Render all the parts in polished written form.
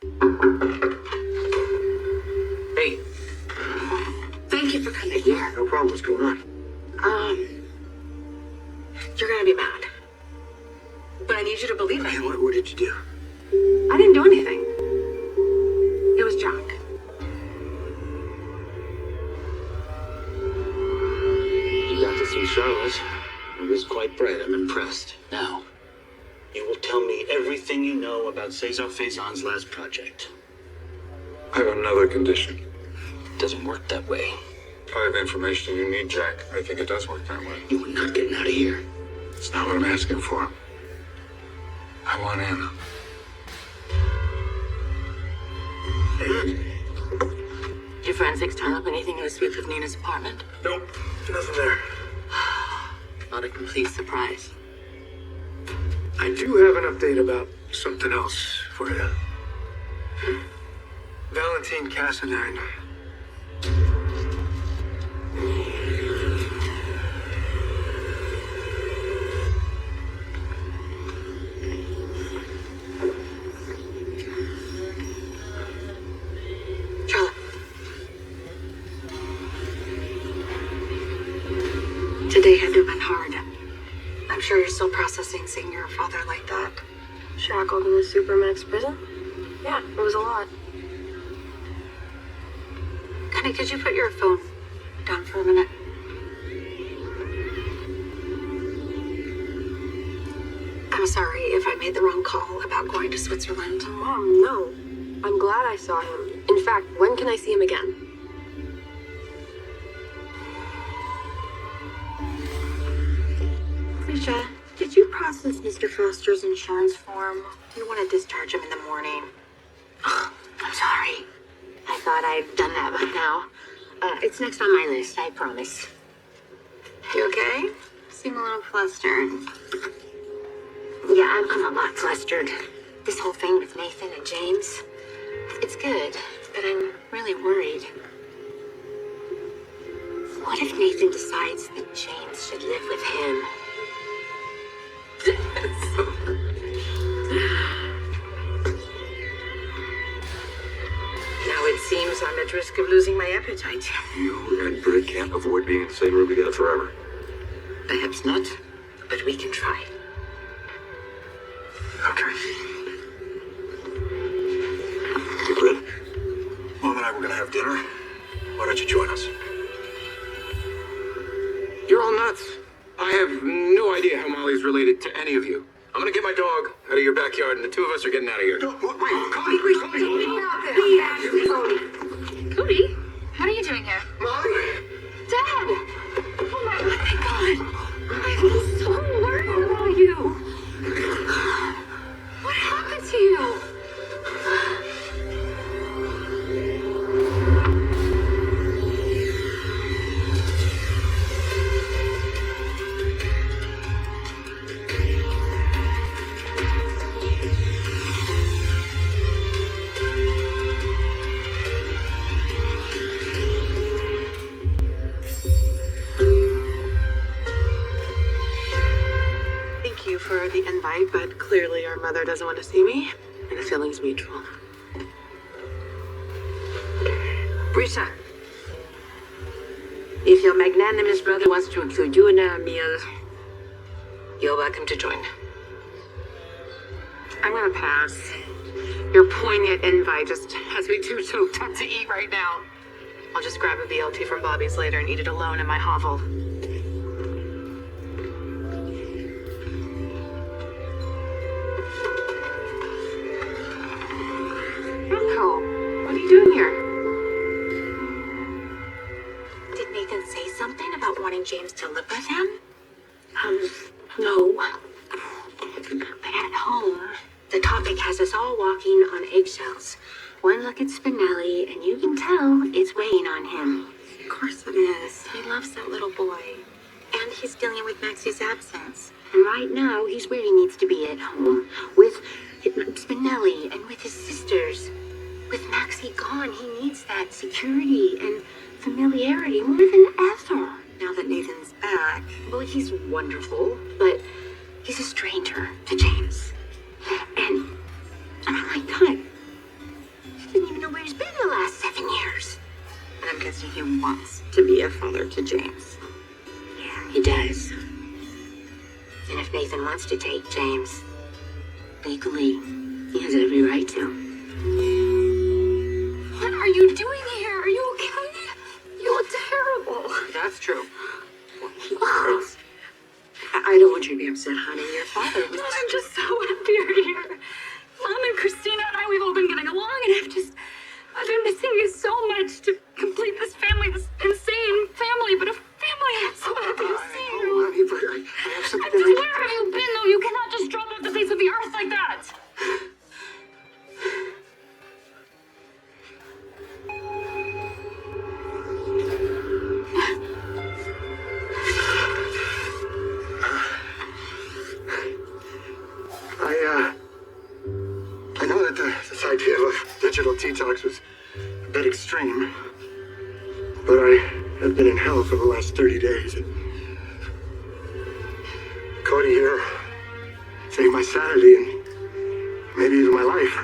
Hey, thank you for coming. Yeah, no problem. What's going on? You're gonna be mad. But I need you to believe me. Hey, what did you do? I didn't do anything. It was Jack. You got to see Charlotte. It was quite bright. I'm impressed. Now, you will tell me everything you know about Cesar Faison's last project. I have another condition. It doesn't work that way. I have information you need, Jack. I think it does work that way. You are not getting out of here. It's not what I'm asking for. I want in. Did your forensics turn up anything in the sweep of Nina's apartment? Nope, nothing there. Not a complete surprise. I do have an update about something else for you. Valentine Cassadine. Charlotte. Today had to have been hard. I'm sure you're still processing seeing your father like that. Shackled in the Supermax prison? Yeah, it was a lot. Honey, could you put your phone down for a minute? I'm sorry if I made the wrong call about going to Switzerland. Mom, no. I'm glad I saw him. In fact, when can I see him again? Felicia, did you process Mr. Foster's insurance form? Do you want to discharge him in the morning? Ugh, I'm sorry. I thought I'd done that by now. It's next on my list, I promise. You okay? Seem a little flustered. Yeah, I'm a lot flustered. This whole thing with Nathan and James, it's good, but I'm really worried. What if Nathan decides that James should live with him? Now it seems I'm at risk of losing my appetite. You and Britt can't avoid being in the same room together forever. Perhaps not, but we can try. Okay. Hey, Britt. Mom and I were gonna have dinner. Why don't you join us? You're all nuts. I have no idea how Molly's related to any of you. I'm gonna get my dog out of your backyard, and the two of us are getting out of here. Wait, Cody! Cody, how are you doing here? Molly! Dad! Oh my god, thank God! I was so worried about you. What happened to you? Thank you for the invite, but clearly our mother doesn't want to see me, and the feeling's mutual. Brisa, if your magnanimous brother wants to include you in our meal, you're welcome to join. I'm gonna pass. Your poignant invite just has me too choked up to eat right now. I'll just grab a BLT from Bobby's later and eat it alone in my hovel. Rocco, what are you doing here? Did Nathan say something about wanting James to live with him? No. But at home, the topic has us all walking on eggshells. One look at Spinelli, and you can tell it's weighing on him. Of course it is. He loves that little boy. And he's dealing with Maxie's absence. And right now, he's where he needs to be, at home. With Spinelli and with his sisters. With Maxie gone, he needs that security and familiarity more than ever. Now that Nathan's back, well, he's wonderful, but he's a stranger to James. And, oh my God, Christy, he wants to be a father to James. Yeah, he does. And if Nathan wants to take James, legally, he has every right to. What are you doing here? Are you okay? You look terrible. That's true. I don't want you to be upset, honey. Your father was... I'm just so happy you're here. Mom and Christina and I, we've all been getting along, and I've been missing you so much to complete this family, this insane family, but a family. I'm so happy to see you. Honey, but I have something Just that where have you been, though? You cannot just drop off the face of the earth like that. I know that this idea of a digital detox was a bit extreme, but I have been in hell for the last 30 days. And Cody here saved my sanity and maybe even my life.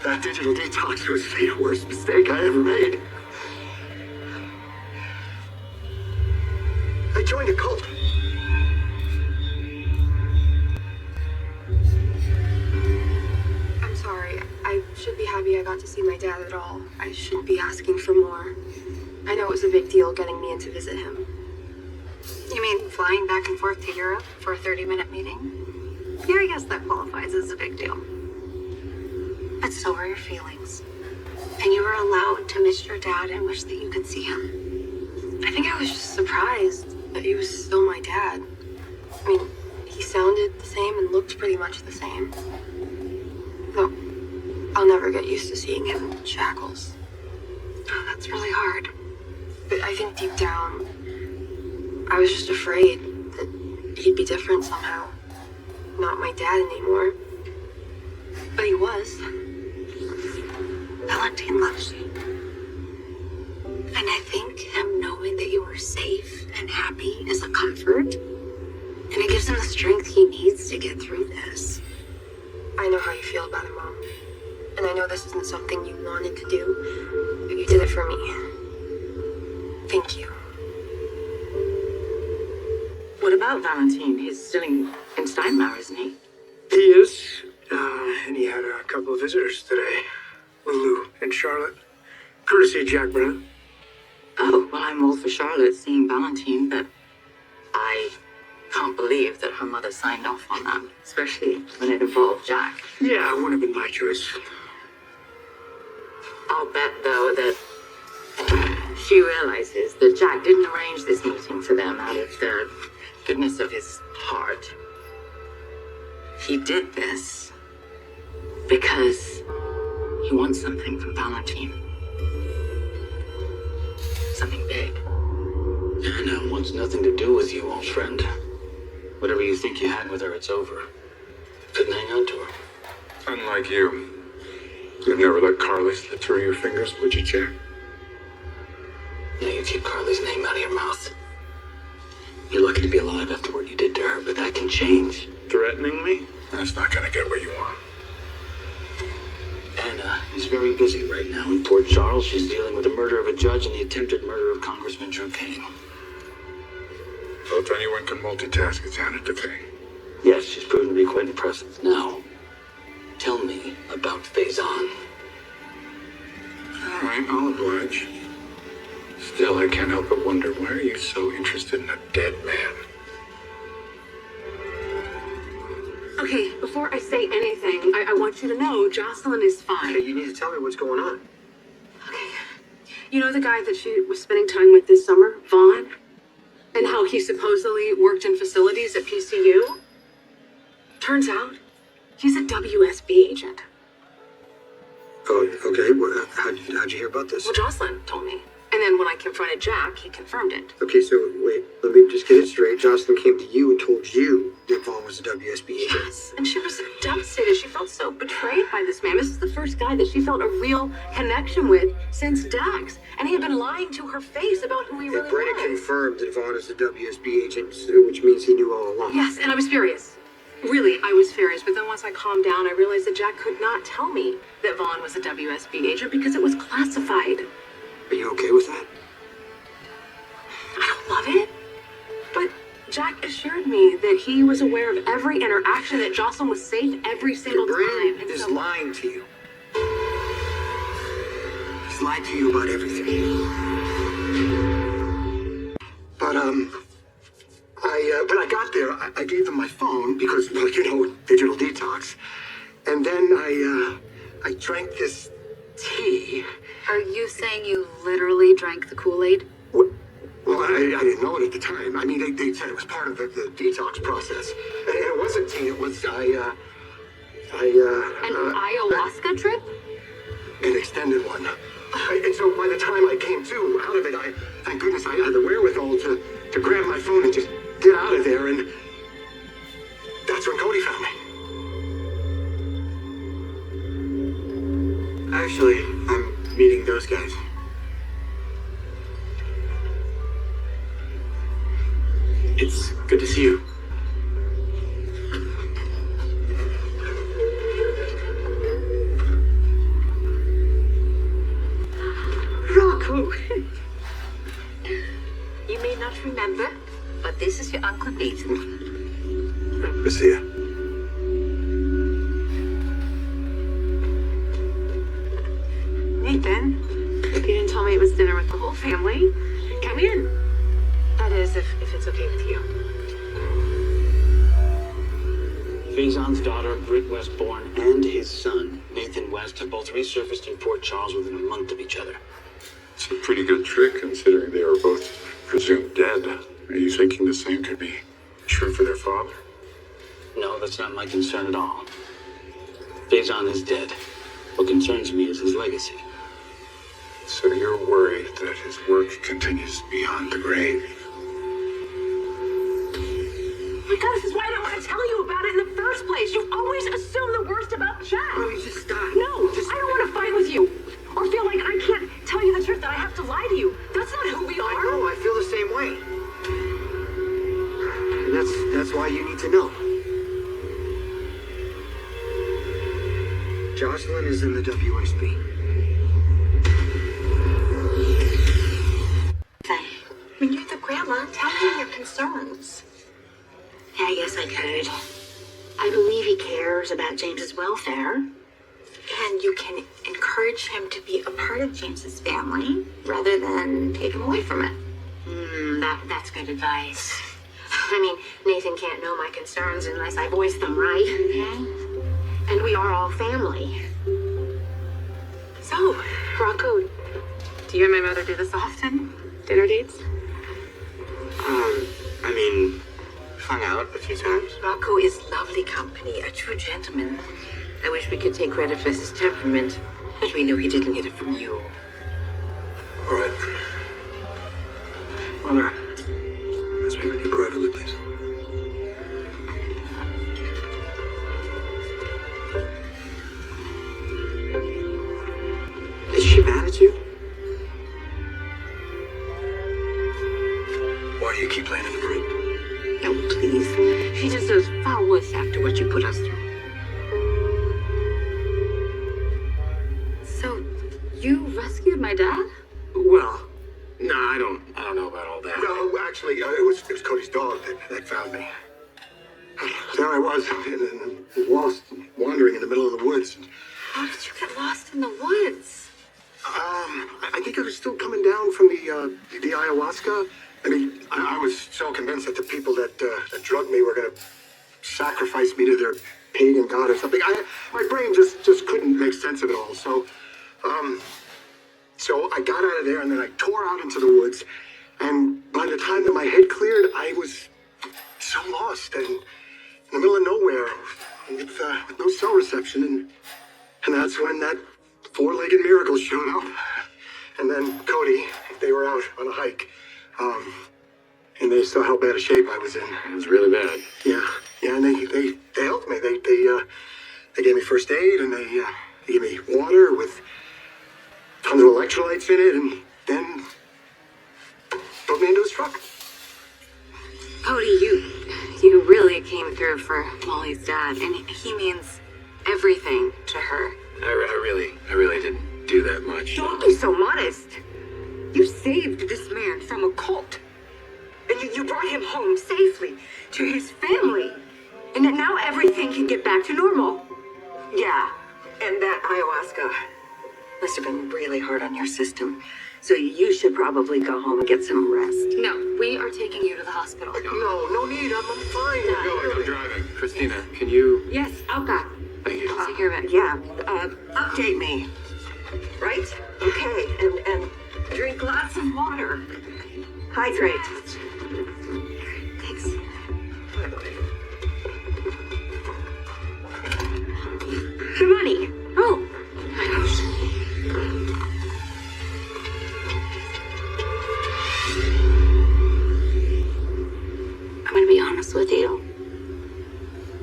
That digital detox was the worst mistake I ever made. I joined a cult. I'm sorry. I should be happy I got to see my dad at all. I shouldn't be asking for more. I know it was a big deal getting me in to visit him. You mean flying back and forth to Europe for a 30-minute meeting? Yeah, I guess that qualifies as a big deal. But so are your feelings. And you were allowed to miss your dad and wish that you could see him. I think I was just surprised that he was still my dad. I mean, he sounded the same and looked pretty much the same. Though, I'll never get used to seeing him in shackles. Oh, that's really hard. But I think deep down, I was just afraid that he'd be different somehow. Not my dad anymore. But he was. Valentine loves you. And I think him knowing that you are safe and happy is a comfort. And it gives him the strength he needs to get through this. I know how you feel about him, Mom. And I know this isn't something you wanted to do, but you did it for me. Thank you. What about Valentine? He's still in Steinmauer, isn't he? He is. And he had a couple of visitors today. Lulu and Charlotte. Courtesy of Jack Brown. Oh, well, I'm all for Charlotte seeing Valentine, but I can't believe that her mother signed off on that, especially when it involved Jack. Yeah, it wouldn't have been my choice. I'll bet, though, that she realizes that Jack didn't arrange this meeting for them out of the goodness of his heart. He did this because he wants something from Valentine. Something big. Anna wants nothing to do with you, old friend. Whatever you think you had with her, it's over. Couldn't hang on to her. Unlike you, you've never let Carly slip through your fingers, would you, Jack? Now you keep Carly's name out of your mouth. You're lucky to be alive after what you did to her, but that can change. Threatening me? That's not gonna get what you want. Anna is very busy right now in Port Charles. She's dealing with the murder of a judge and the attempted murder of Congressman Drew King. Well, if anyone can multitask, it's Anna Devane. Yes, she's proven to be quite impressive. Now, tell me about Faison. All right, I'll oblige. Still, I can't help but wonder, why are you so interested in a dead man? Okay, before I say anything, I want you to know Jocelyn is fine. Hey, you need to tell me what's going on. Okay. You know the guy that she was spending time with this summer, Vaughn? And how he supposedly worked in facilities at PCU? Turns out, he's a WSB agent. Oh, okay. Well, how'd you hear about this? Well, Jocelyn told me. And And then when I confronted Jack, he confirmed it. Okay, so wait, let me just get it straight. Jocelyn came to you and told you that Vaughn was a WSB agent. Yes, and she was devastated. She felt so betrayed by this man. This is the first guy that she felt a real connection with since Dax. And he had been lying to her face about who he really Brennan was. confirmed that Vaughn is a WSB agent, which means he knew all along. Yes, and I was furious. Really, I was furious. But then once I calmed down, I realized that Jack could not tell me that Vaughn was a WSB agent because it was classified. Are you okay with that? I don't love it. But Jack assured me that he was aware of every interaction, that Jocelyn was safe every single Brennan time. And is so, lying to you. He's lied to you about everything. But I got there. I gave them my phone because, well, you know, digital detox. And then I drank this tea. Are you saying you literally drank the Kool-Aid? Well, I didn't know it at the time. I mean, they said it was part of the detox process. And it wasn't tea. It was, An ayahuasca trip? an extended one. And so by the time I came to out of it, thank goodness I had the wherewithal to grab my phone and just get out of there. And that's when Cody found me. Actually, I'm meeting those guys. It's good to see you. Rocco. You may not remember, but this is your Uncle Nathan. Good to see you. Nathan, you didn't tell me it was dinner with the whole family. Come in. That is, if it's okay with you. Faison's daughter, Britt Westbourne, and his son, Nathan West, have both resurfaced in Port Charles within a month of each other. It's a pretty good trick considering they are both presumed dead. Are you thinking the same could be true for their father? No, that's not my concern at all. Faison is dead. What concerns me is his legacy. So you're worried that his work continues beyond the grave? Oh my God, this is why I didn't want to tell you about it in the first place. You always assume the worst about Jack. Oh, you just stop. No, I don't want to fight with you or feel like I can't tell you the truth, that I have to lie to you. That's not who we are. I know, I feel the same way. And that's why you need to know. Jocelyn is in the WSB. When you're the grandma, tell him your concerns. Yeah, I guess I could. I believe he cares about James's welfare. And you can encourage him to be a part of James's family rather than take him away from it. That's good advice. I mean, Nathan can't know my concerns unless I voice them, right? Okay. And we are all family. So, Rocco, do you and my mother do this often? Dinner dates? I mean, hung out a few times. Rocco is lovely company, a true gentleman. I wish we could take credit for his temperament, but we know he didn't get it from you. All right. Mother, let's meet with you privately, please. Is she mad at you? Why do you keep laying in the parade? No, please. She deserves far worse after what you put us through. So, you rescued my dad? Well, no, I don't know about all that. No, actually, it was Cody's dog that found me. There I was, lost, wandering in the middle of the woods. How did you get lost in the woods? I think I was still coming down from the ayahuasca. I mean, I was so convinced that the people that drugged me were going to sacrifice me to their pagan god or something. My brain just couldn't make sense of it all. So I got out of there and then I tore out into the woods. And by the time that my head cleared, I was so lost and in the middle of nowhere with no cell reception. And that's when that four-legged miracle showed up. and then Cody, they were out on a hike. And they saw how bad a shape I was in. It was really bad. Yeah, and they helped me. They gave me first aid, and they gave me water with tons of electrolytes in it, and then put me into his truck. Cody, you really came through for Molly's dad, and he means everything to her. I really didn't do that much. Don't be so modest. You saved this man from a cult. And you brought him home safely to his family. And then now everything can get back to normal. Yeah, and that ayahuasca must have been really hard on your system. So you should probably go home and get some rest. No, we are taking you to the hospital. No need. I'm fine. I'm driving. Christina, can you... Yes, Alka. Thank you. I'll take care of it. Yeah, update me. Right? Okay, and drink lots of water. Hydrate. Thanks. Your money. Oh, my gosh. I'm gonna be honest with you.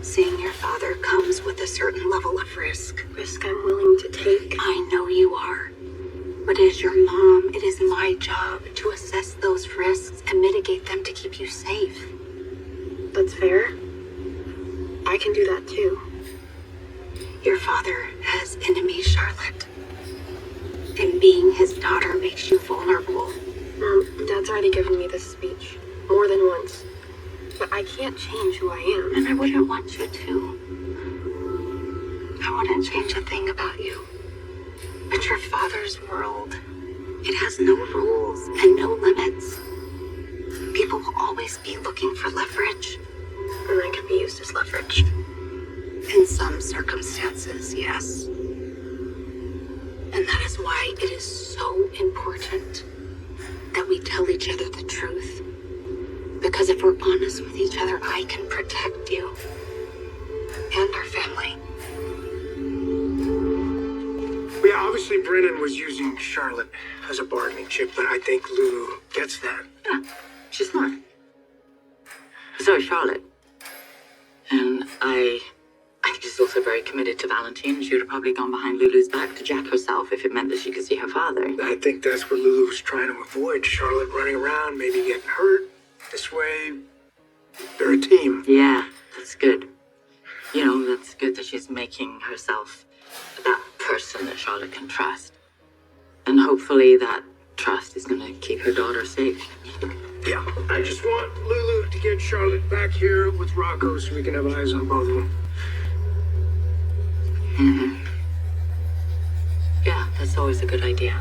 Seeing your father comes with a certain level of risk. Risk I'm willing to take. I know you are. But as your mom, it is my job to assess those risks and mitigate them to keep you safe. That's fair. I can do that too. Your father has enemies, Charlotte. And being his daughter makes you vulnerable. Mom, Dad's already given me this speech. More than once. But I can't change who I am. And I wouldn't want you to. I wouldn't change a thing about you. But your father's world, it has no rules and no limits. People will always be looking for leverage. And I can be used as leverage. In some circumstances, yes. And that is why it is so important that we tell each other the truth. Because if we're honest with each other, I can protect you and our family. Yeah, obviously Brennan was using Charlotte as a bargaining chip, but I think Lulu gets that. Yeah, she's smart. So is Charlotte. And I think she's also very committed to Valentine. She would have probably gone behind Lulu's back to Jack herself if it meant that she could see her father. I think that's what Lulu was trying to avoid. Charlotte running around, maybe getting hurt. This way, they're a team. Yeah, that's good. You know, that's good that she's making herself that person that Charlotte can trust. And hopefully that trust is going to keep her daughter safe. Yeah, I just want Lulu to get Charlotte back here with Rocco so we can have eyes on both of them. Mm-hmm. Yeah, that's always a good idea.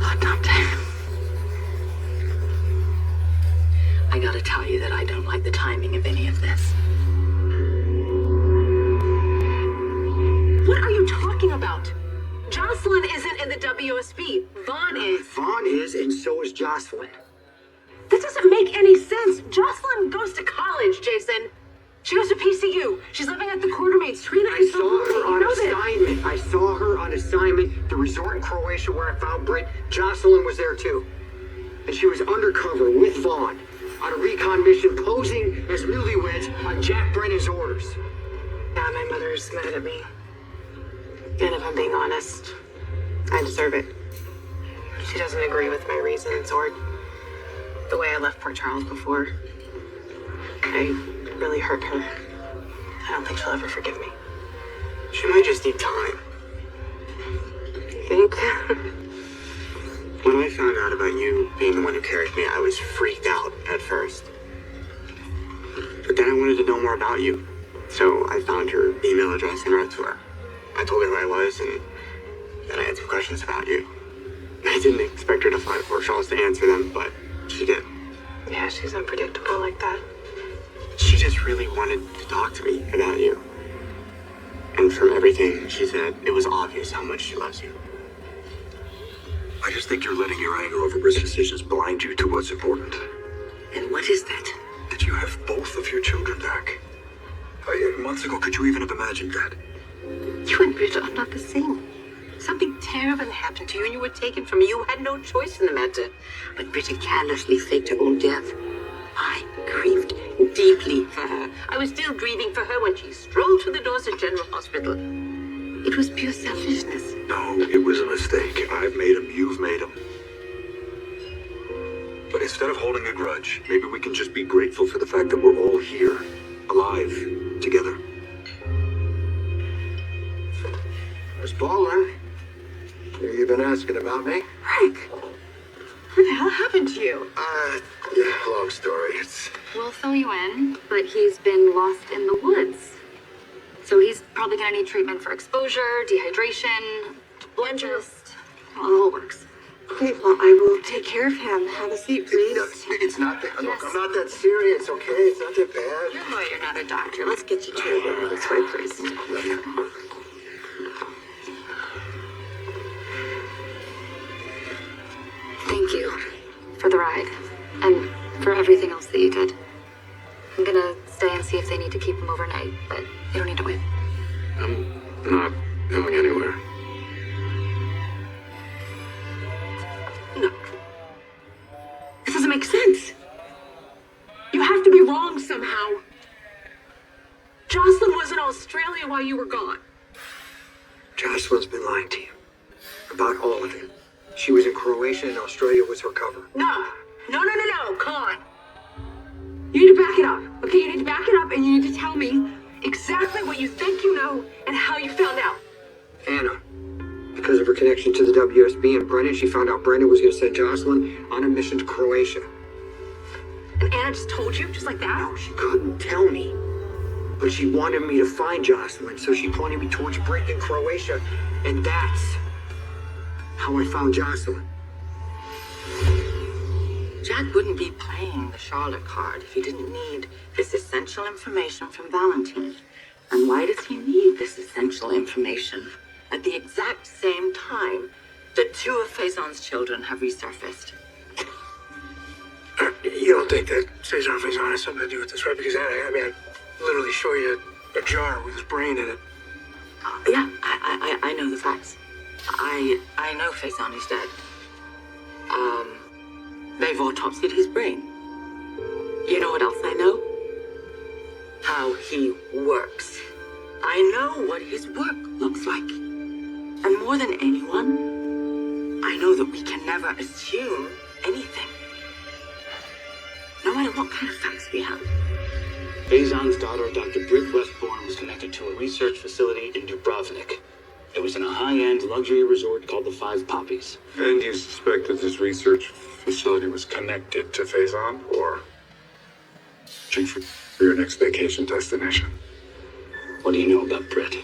Oh, Dante. I gotta tell you that I don't like the timing of any of this. What are you talking about? Jocelyn isn't in the WSB. Vaughn is. Vaughn is, and so is Jocelyn. This doesn't make any sense. Jocelyn goes to college, Jason. She goes to PCU. She's living at the Quartermates. Trina I is saw so her on assignment. I saw her on assignment. The resort in Croatia where I found Britt. Jocelyn was there too. And she was undercover with Vaughn on a recon mission posing as newlyweds on Jack Brennan's orders. Yeah, my mother's mad at me. And if I'm being honest, I deserve it. She doesn't agree with my reasons or the way I left Port Charles before. I really hurt her. I don't think she'll ever forgive me. She might just need time. You think? When I found out about you being the one who carried me, I was freaked out at first. But then I wanted to know more about you. So I found her email address and wrote to her. I told her who I was, and then I had some questions about you. I didn't expect her to fly to Port Charles to answer them, but she did. Yeah, she's unpredictable like that. She just really wanted to talk to me about you. And from everything she said, it was obvious how much she loves you. I just think you're letting your anger over Britt's decisions blind you to what's important. And what is that? That you have both of your children back. Months ago, could you even have imagined that? You and Bridget are not the same. Something terrible happened to you and you were taken from me. You had no choice in the matter. But Bridget carelessly faked her own death. I grieved deeply for her. I was still grieving for her when she strolled through the doors of General Hospital. It was pure selfishness. No, it was a mistake. I've made him, you've made him. But instead of holding a grudge, maybe we can just be grateful for the fact that we're all here, alive, together. Miss Baldwin, you've been asking about me? Rick, what the hell happened to you? Yeah, long story. It's We'll fill you in, but he's been lost in the woods. So he's probably gonna need treatment for exposure, dehydration, just, well, it all works. Okay, well, I will take care of him. Have a seat, please. it's not that. Look, I'm not that serious, okay? It's not that bad. You're a lawyer, not a doctor. Let's get you to it this way, please. Thank you for the ride and for everything else that you did. I'm gonna stay and see if they need to keep him overnight, but you don't need to wait. I'm not going anywhere. No. This doesn't make sense. You have to be wrong somehow. Jocelyn was in Australia while you were gone. Jocelyn's been lying to you about all of it. She was in Croatia and Australia was her cover. No. Come on. You need to back it up. Okay, you need to back it up and you need to tell me exactly what you think you know and how you found out. Anna, because of her connection to the WSB and Brennan, she found out Brennan was going to send Jocelyn on a mission to Croatia. And Anna just told you, just like that? No, she couldn't tell me. But she wanted me to find Jocelyn, so she pointed me towards Britain in Croatia, and that's how I found Jocelyn. Jack wouldn't be playing the Charlotte card if he didn't need this essential information from Valentine. And why does he need this essential information at the exact same time that two of Faison's children have resurfaced? You don't think that Cesar Faison has something to do with this, right? Because I literally show you a jar with his brain in it. Yeah, I know the facts. I know Faison is dead. They've autopsied his brain. You know what else I know? How he works. I know what his work looks like. And more than anyone, I know that we can never assume anything. No matter what kind of facts we have. Faison's daughter, Dr. Britt Westbourne, was connected to a research facility in Dubrovnik. It was in a high-end luxury resort called the Five Poppies. And you suspect that this research facility was connected to Faison, or for your next vacation destination? What do you know about Britt?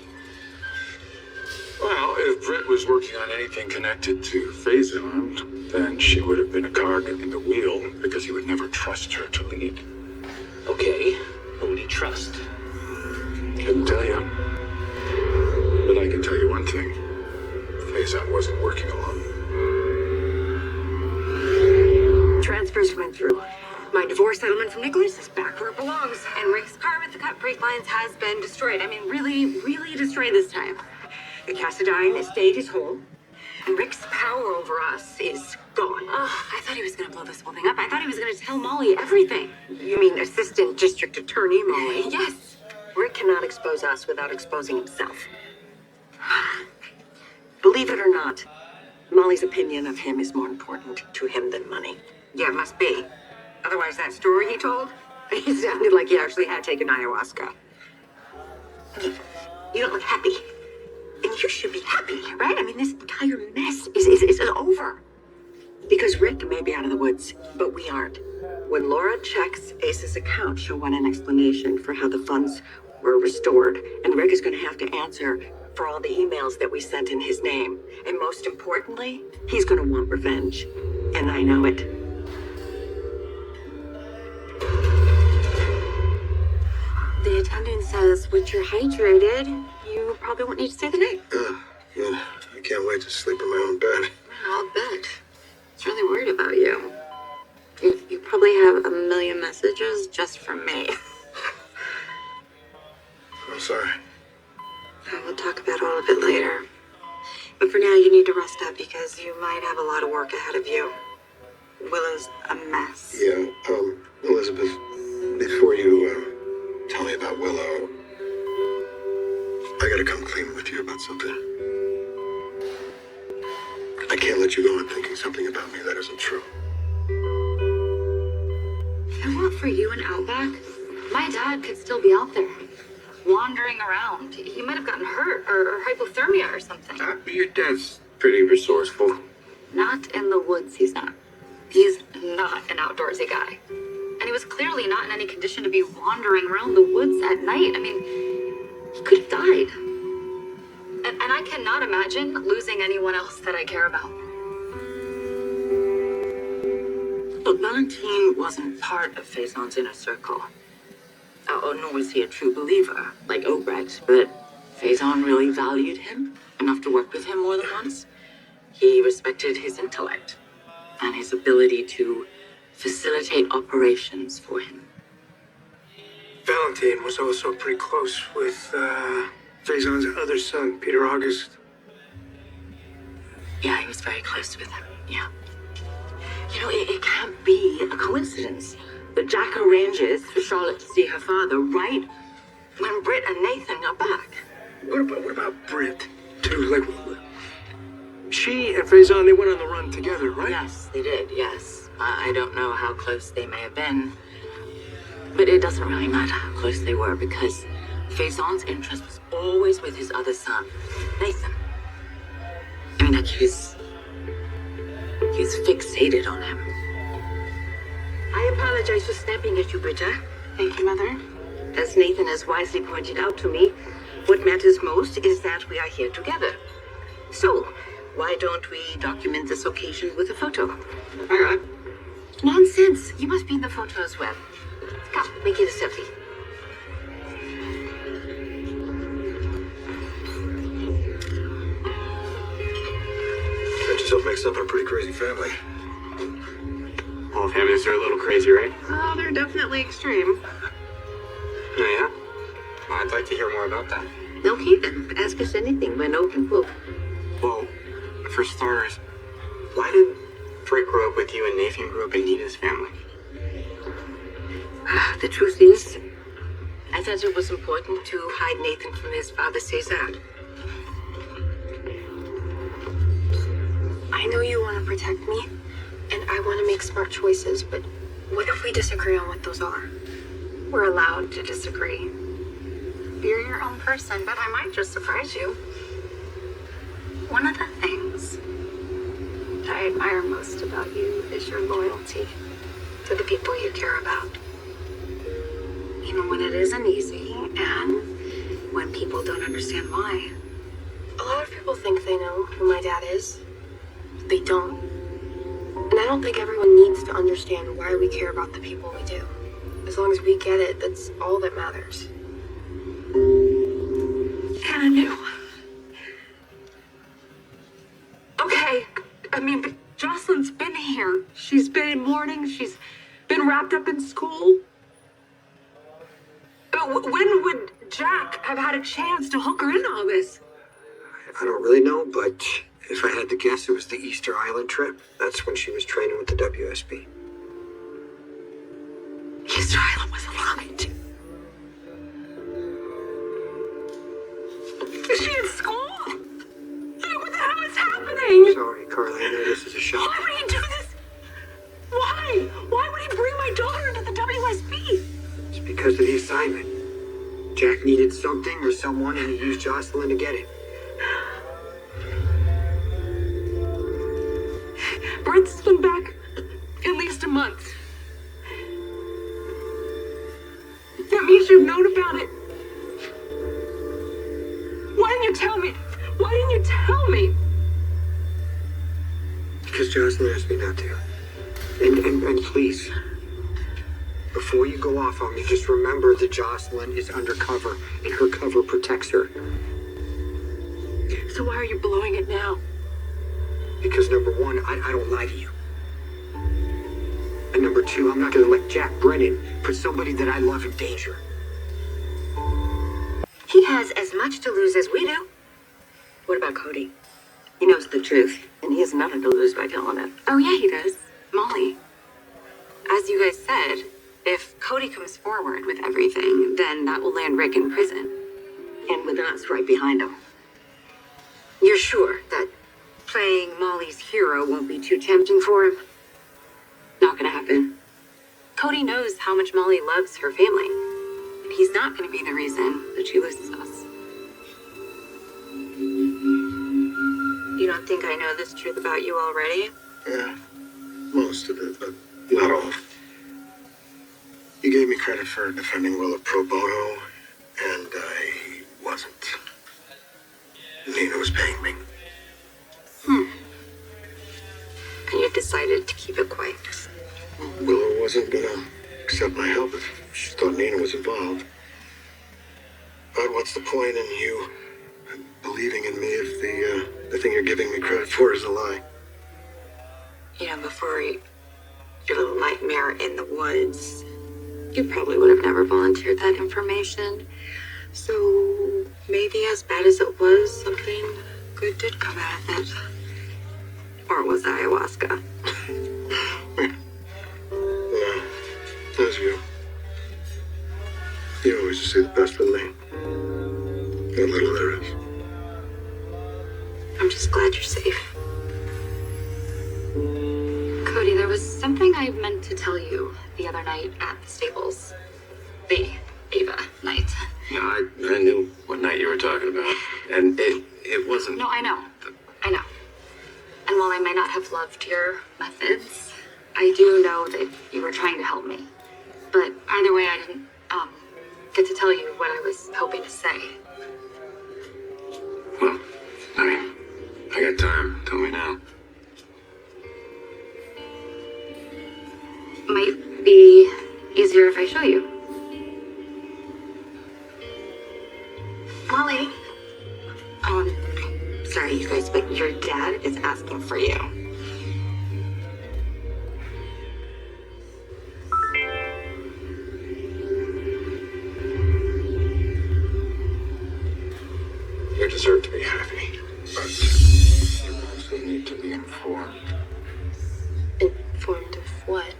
Well, if Britt was working on anything connected to Faison, then she would have been a cog in the wheel, because he would never trust her to lead. Okay, who would he trust? Couldn't tell you. But I can tell you one thing. Faison wasn't working alone. Transfers went through. My divorce settlement from Nicholas is back where it belongs. And Rick's car with the cut brake lines has been destroyed. I mean, really destroyed this time. The Cassadine estate is whole. And Rick's power over us is gone. Oh, I thought he was going to blow this whole thing up. I thought he was going to tell Molly everything. You mean Assistant District Attorney Molly? Yes. Rick cannot expose us without exposing himself. Believe it or not, Molly's opinion of him is more important to him than money. Yeah, it must be. Otherwise, that story he told, it sounded like he actually had taken ayahuasca. You don't look happy. And you should be happy, right? I mean, this entire mess is over. Because Rick may be out of the woods, but we aren't. When Laura checks Ace's account, she'll want an explanation for how the funds were restored. And Rick is going to have to answer for all the emails that we sent in his name. And most importantly, he's going to want revenge. And I know it. The attendant says, once you're hydrated, you probably won't need to stay the night. Yeah, I can't wait to sleep in my own bed. I'll bet. He's really worried about you. You probably have a million messages just from me. I'm sorry. We'll talk about all of it later. But for now, that because you might have a lot of work ahead of you. Willow's a mess. Yeah, Elizabeth, before you tell me about Willow, I gotta come clean with you about something. I can't let you go on thinking something about me that isn't true. If it weren't for you and Outback, my dad could still be out there, wandering around. He might have gotten hurt or hypothermia or something. Your dad's pretty resourceful. Not in the woods, he's not. He's not an outdoorsy guy. And he was clearly not in any condition to be wandering around the woods at night. I mean, he could have died. And I cannot imagine losing anyone else that I care about. But Valentine wasn't part of Faison's inner circle. Nor was he a true believer, like Obrecht, but Faison really valued him enough to work with him more than once. He respected his intellect and his ability to facilitate operations for him. Valentine was also pretty close with Faison's other son, Peter August. Yeah, he was very close with him, yeah. You know, it can't be a coincidence that Jack arranges for Charlotte to see her father right when Britt and Nathan are back. What about Britt, too? Like, she and Faison, they went on the run together, right? Yes, they did, yes. I don't know how close they may have been, but it doesn't really matter how close they were because Faison's interest was always with his other son, Nathan. I mean, like, he's fixated on him. I apologize for snapping at you, Britta. Thank you, Mother. As Nathan has wisely pointed out to me, what matters most is that we are here together. So, why don't we document this occasion with a photo? All right. Nonsense! You must be in the photo as well. Come, make it a selfie. Got yourself mixed up in a pretty crazy family. All families are a little crazy, right? Oh, they're definitely extreme. Oh, yeah? Well, I'd like to hear more about that. Okay then, ask us anything. We're an open book. Well, for starters, why did Britt grow up with you and Nathan grew up in Nina's family? The truth is, I thought it was important to hide Nathan from his father, Cesar. I know you want to protect me, and I want to make smart choices, but what if we disagree on what those are? We're allowed to disagree. You're your own person, but I might just surprise you. One of the things that I admire most about you is your loyalty to the people you care about. Even when it isn't easy, and when people don't understand why. A lot of people think they know who my dad is. They don't. And I don't think everyone needs to understand why we care about the people we do. As long as we get it, that's all that matters. Hannah knew. Okay, I mean, but Jocelyn's been here. She's been in mourning. She's been wrapped up in school. But when would Jack have had a chance to hook her into all this? I don't really know, but if I had to guess, it was the Easter Island trip. That's when she was training with the WSB. Easter Island was a lie, too. Is she in school? Hey, what the hell is happening? Sorry, Carla, I know this is a shock. Why would he do this? Why? Why would he bring my daughter into the WSB? It's because of the assignment. Jack needed something or someone, and he used Jocelyn to get it. Britt's been back at least a month. That means you've known about it. Why didn't you tell me? Why didn't you tell me? Because Jocelyn asked me not to. And please, before you go off on me, just remember that Jocelyn is undercover, and her cover protects her. So why are you blowing it now? Because number one, I don't lie to you. And number two, I'm not going to let Jack Brennan put somebody that I love in danger. He has as much to lose as we do. What about Cody? He knows the truth, and he has nothing to lose by telling it. Oh, yeah, he does. Molly. As you guys said, if Cody comes forward with everything, then that will land Rick in prison. And with us right behind him. You're sure that playing Molly's hero won't be too tempting for him? Not gonna happen. Cody knows how much Molly loves her family. And he's not gonna be the reason that she loses us. You don't think I know this truth about you already? Yeah, most of it, but not all. You gave me credit for defending Willa pro bono, and I wasn't. Nina was paying me. And you decided to keep it quiet. Willa wasn't gonna accept my help if she thought Nina was involved. But what's the point in you believing in me if the thing you're giving me credit for is a lie? You know, before your little nightmare in the woods, you probably would have never volunteered that information. So maybe as bad as it was, something good did come out of it. Or it was ayahuasca. Yeah, that's you. You always just see the best with me. What little there is. I'm just glad you're safe. Cody, there was something I meant to tell you the other night at the stables. The Ava night. No, I knew what night you were talking about. And it wasn't... No, I know. And while I may not have loved your methods, I do know that you were trying to help me. But either way, I didn't get to tell you what I was hoping to say. Well, I mean, I got time. Tell me now. Might be easier if I show you. Molly. Sorry, you guys, but your dad is asking for you. You deserve to be happy, but you also need to be informed. Informed of what?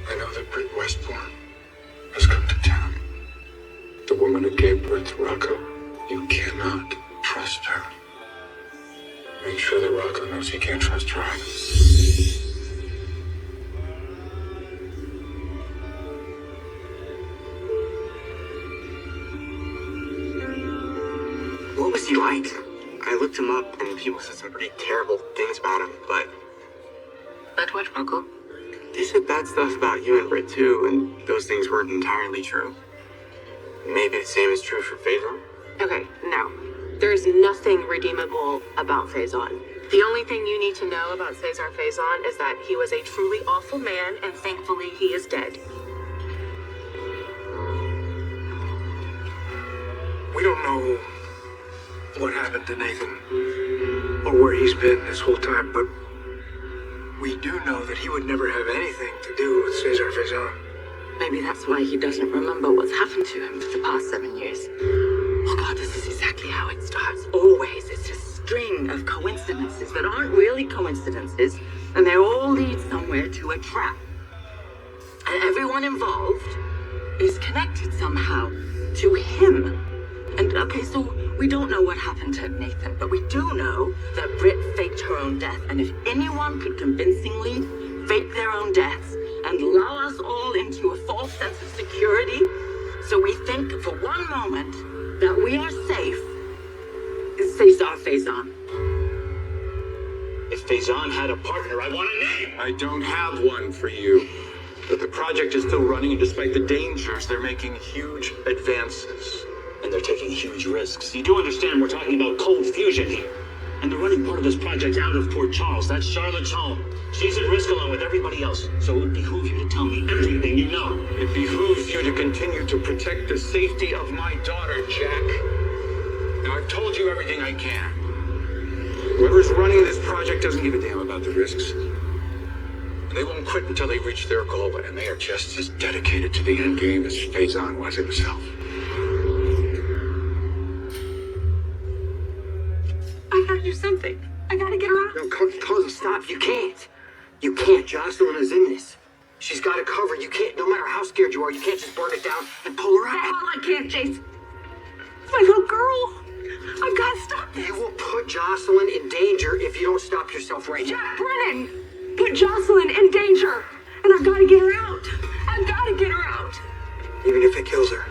I know that Britt Westbourne has come to town. The woman who gave birth to Rocco. You cannot trust her. Make sure that Rocco knows he can't trust her either. What was he like? I looked him up and people said some pretty terrible things about him, but But what, Rocco? they said bad stuff about you and Britt too, and those things weren't entirely true. Maybe the same is true for Faison? Okay, no. There's nothing redeemable about Faison. The only thing you need to know about Cesar Faison is that he was a truly awful man, and thankfully he is dead. We don't know what happened to Nathan or where he's been this whole time, but we do know that he would never have anything to do with Cesar Faison. Maybe that's why he doesn't remember what's happened to him for the past 7 years. Oh God, this is exactly how it starts. Always. It's a string of coincidences that aren't really coincidences, and they all lead somewhere to a trap. And everyone involved is connected somehow to him. And okay, so we don't know what happened to Nathan, but we do know that Britt faked her own death. And if anyone could convincingly fake their own deaths and lull us all into a false sense of security, so we think for one moment that we are safe, is Cesar Faison. If Faison had a partner, I want a name. I don't have one for you. But the project is still running, and despite the dangers, they're making huge advances. And they're taking huge risks. You do understand we're talking about cold fusion here. And they're running part of this project out of Port Charles. That's Charlotte's home. She's at risk along with everybody else. So it would behoove you to tell me everything you know. It behooves you to continue to protect the safety of my daughter, Jack. Now, I've told you everything I can. Whoever's running this project doesn't give a damn about the risks. They won't quit until they reach their goal, and they are just as dedicated to the end game as Faison was himself. I gotta do something. I gotta gotta get her out. No, Chloe, stop. You can't. You can't. Jocelyn is in this. She's got it covered. You can't, no matter how scared you are, you can't just burn it down and pull her The out. hell I can't, Jace. It's my little girl. I've gotta stop this. You will put Jocelyn in danger if you don't stop yourself right now. Jack Brennan put Jocelyn in danger, and I've gotta get her out. I've gotta get her out. Even if it kills her.